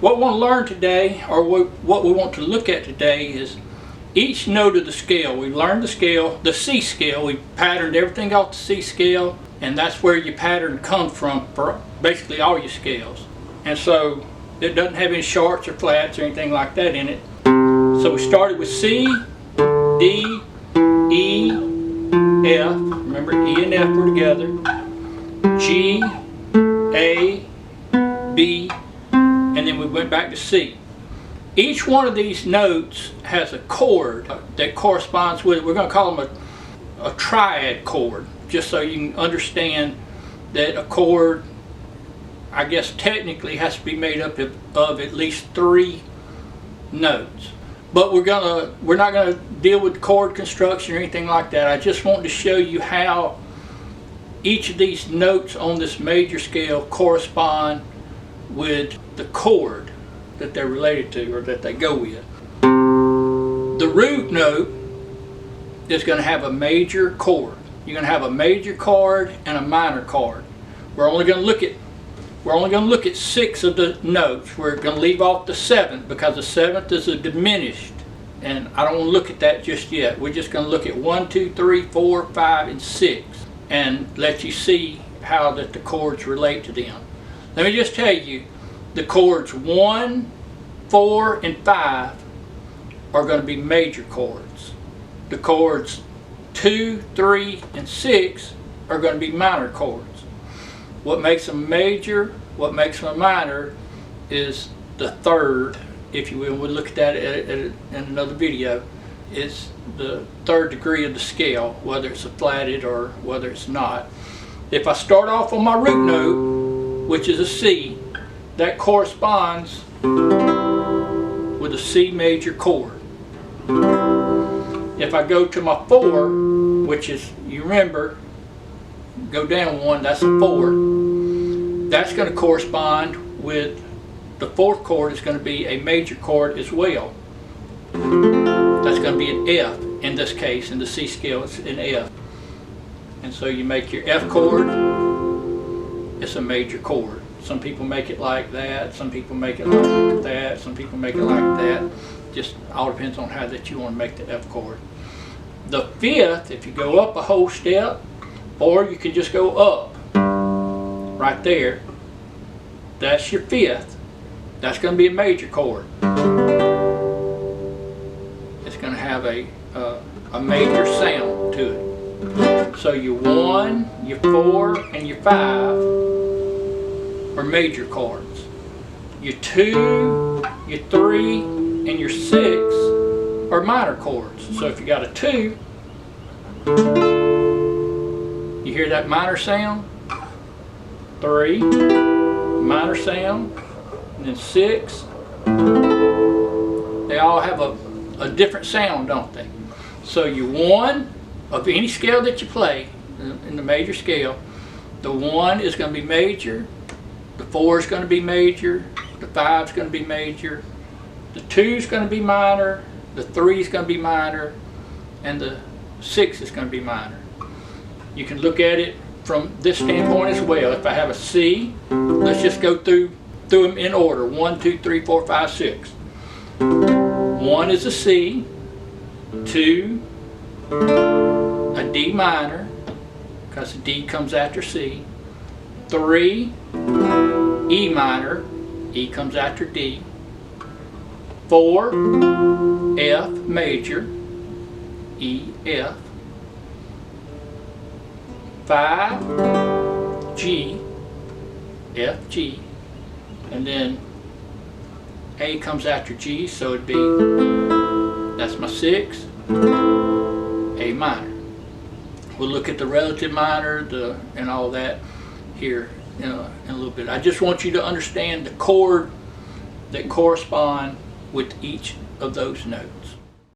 What we want to learn today, or what we want to look at today, is each note of the scale. We've learned the scale, the C scale. We patterned everything off the C scale, and that's where your pattern comes from for basically all your scales. And so it doesn't have any sharps or flats or anything like that in it. So we started with C, D, E, F. Remember, E and F were together. G, A, B, and then we went back to C. Each one of these notes has a chord that corresponds with it. We're going to call them a triad chord, just so you can understand that a chord, I guess technically, has to be made up of at least 3 notes. But we're not going to deal with chord construction or anything like that. I just wanted to show you how each of these notes on this major scale correspond with the chord that they're related to, or that they go with. The root note is going to have a major chord. You're going to have a major chord and a minor chord. We're only going to look at 6 of the notes. We're going to leave off the 7th because the 7th is a diminished, and I don't want to look at that just yet. We're just going to look at 1, 2, 3, 4, 5, and 6 and let you see how that the chords relate to them. Let me just tell you, the chords 1, 4, and 5 are going to be major chords. The chords 2, 3, and 6 are going to be minor chords. What makes them major, what makes them minor, is the third, if you will. We'll look at that in another video. It's the 3rd degree of the scale, whether it's a flatted or whether it's not. If I start off on my root note, which is a C, that corresponds with a C major chord. If I go to my 4, which is, you remember, go down 1, that's a 4. That's going to correspond with the 4th chord is going to be a major chord as well. That's going to be an F in this case. In the C scale, it's an F. And so you make your F chord, it's a major chord. Some people make it like that, some people make it like that, some people make it like that. Just all depends on how that you want to make the F chord. The 5th, if you go up a whole step, or you can just go up right there, that's your 5th. That's going to be a major chord. It's going to have a major sound to it. So your 1, your 4, and your 5 are major chords. Your 2, your 3, and your 6 are minor chords. So if you got a 2, you hear that minor sound? 3, minor sound, and then 6. They all have a different sound, don't they? So your 1 of any scale that you play in the major scale, the 1 is going to be major, the 4 is going to be major, the 5 is going to be major, the 2 is going to be minor, the 3 is going to be minor, and the 6 is going to be minor. You can look at it from this standpoint as well. If I have a C, let's just go through them in order. 1, 2, 3, 4, 5, 6. 1 is a C, 2, a D minor, because the D comes after C. 3, E minor, E comes after D. 4, F major, E, F. 5, G, F, G. And then A comes after G, so it'd be, that's my 6, A minor. We'll look at the relative minor and all that here in a little bit. I just want you to understand the chord that correspond with each of those notes.